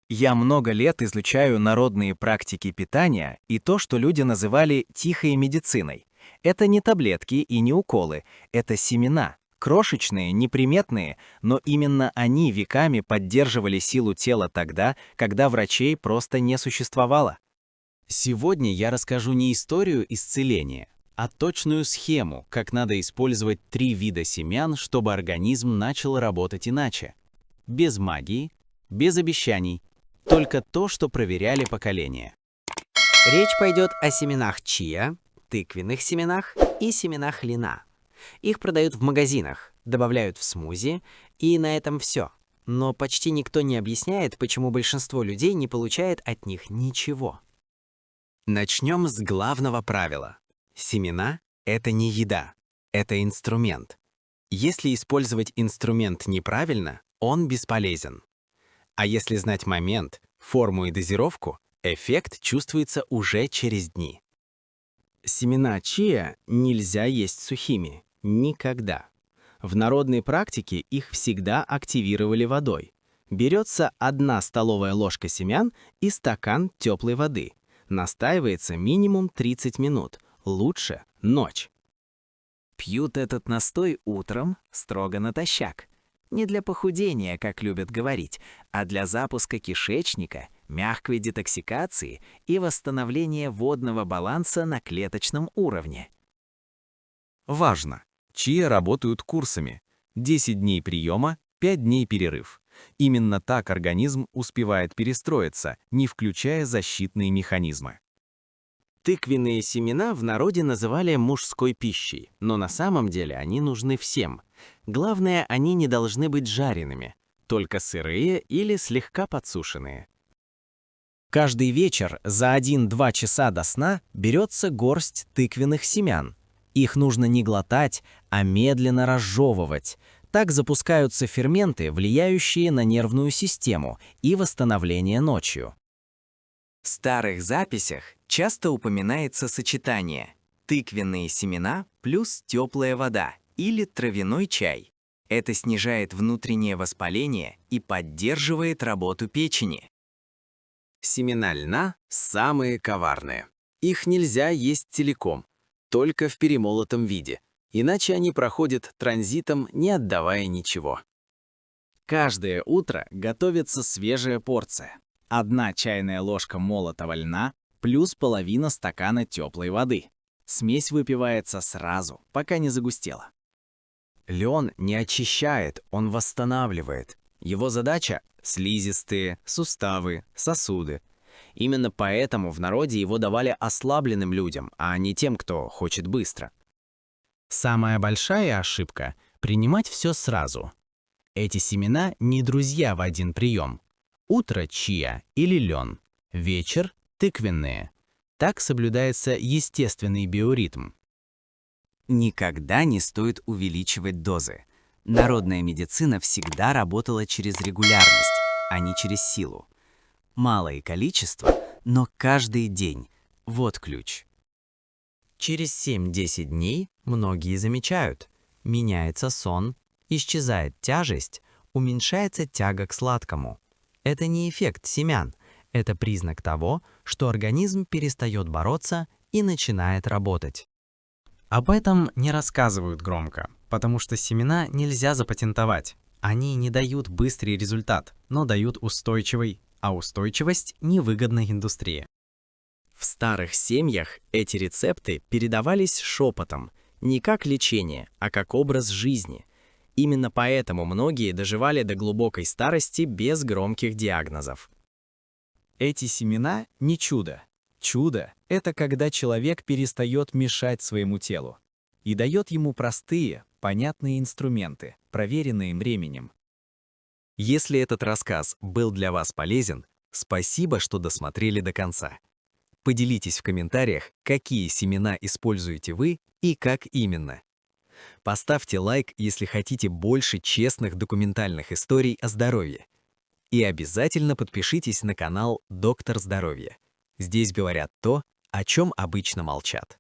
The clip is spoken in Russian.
Я много лет изучаю народные практики питания и то, что люди называли тихой медициной. Это не таблетки и не уколы, это семена. Крошечные, неприметные, но именно они веками поддерживали силу тела тогда, когда врачей просто не существовало. Сегодня я расскажу не историю исцеления, а точную схему, как надо использовать 3 вида семян, чтобы организм начал работать иначе. Без магии, без обещаний, только то, что проверяли поколения. Речь пойдет о семенах чиа, тыквенных семенах и семенах льна. Их продают в магазинах, добавляют в смузи, и на этом все. Но почти никто не объясняет, почему большинство людей не получает от них ничего. Начнем с главного правила. Семена — это не еда, это инструмент. Если использовать инструмент неправильно, он бесполезен. А если знать момент, форму и дозировку, эффект чувствуется уже через дни. Семена чиа нельзя есть сухими. Никогда. В народной практике их всегда активировали водой. Берется 1 столовая ложка семян и стакан теплой воды. Настаивается минимум 30 минут. Лучше ночь. Пьют этот настой утром строго натощак. Не для похудения, как любят говорить, а для запуска кишечника, мягкой детоксикации и восстановления водного баланса на клеточном уровне. Важно! Чиа работают курсами. 10 дней приема, 5 дней перерыв. Именно так организм успевает перестроиться, не включая защитные механизмы. Тыквенные семена в народе называли мужской пищей, но на самом деле они нужны всем. Главное, они не должны быть жареными, только сырые или слегка подсушенные. Каждый вечер за 1-2 часа до сна берется горсть тыквенных семян. Их нужно не глотать, а медленно разжевывать. Так запускаются ферменты, влияющие на нервную систему и восстановление ночью. В старых записях часто упоминается сочетание тыквенные семена плюс теплая вода или травяной чай. Это снижает внутреннее воспаление и поддерживает работу печени. Семена льна самые коварные. Их нельзя есть целиком, только в перемолотом виде, иначе они проходят транзитом, не отдавая ничего. Каждое утро готовится свежая порция. 1 чайная ложка молотого льна плюс половина стакана теплой воды. Смесь выпивается сразу, пока не загустела. Лен не очищает, он восстанавливает. Его задача – слизистые, суставы, сосуды. Именно поэтому в народе его давали ослабленным людям, а не тем, кто хочет быстро. Самая большая ошибка – принимать все сразу. Эти семена не друзья в один прием. Утро чиа или лен, вечер тыквенные. Так соблюдается естественный биоритм. Никогда не стоит увеличивать дозы. Народная медицина всегда работала через регулярность, а не через силу. Малое количество, но каждый день. Вот ключ. Через 7-10 дней многие замечают. Меняется сон, исчезает тяжесть, уменьшается тяга к сладкому. Это не эффект семян, это признак того, что организм перестает бороться и начинает работать. Об этом не рассказывают громко, потому что семена нельзя запатентовать. Они не дают быстрый результат, но дают устойчивый, а устойчивость невыгодна индустрии. В старых семьях эти рецепты передавались шепотом, не как лечение, а как образ жизни. Именно поэтому многие доживали до глубокой старости без громких диагнозов. Эти семена не чудо. Чудо – это когда человек перестает мешать своему телу и дает ему простые, понятные инструменты, проверенные временем. Если этот рассказ был для вас полезен, спасибо, что досмотрели до конца. Поделитесь в комментариях, какие семена используете вы и как именно. Поставьте лайк, если хотите больше честных документальных историй о здоровье. И обязательно подпишитесь на канал «Доктор Здоровья». Здесь говорят то, о чем обычно молчат.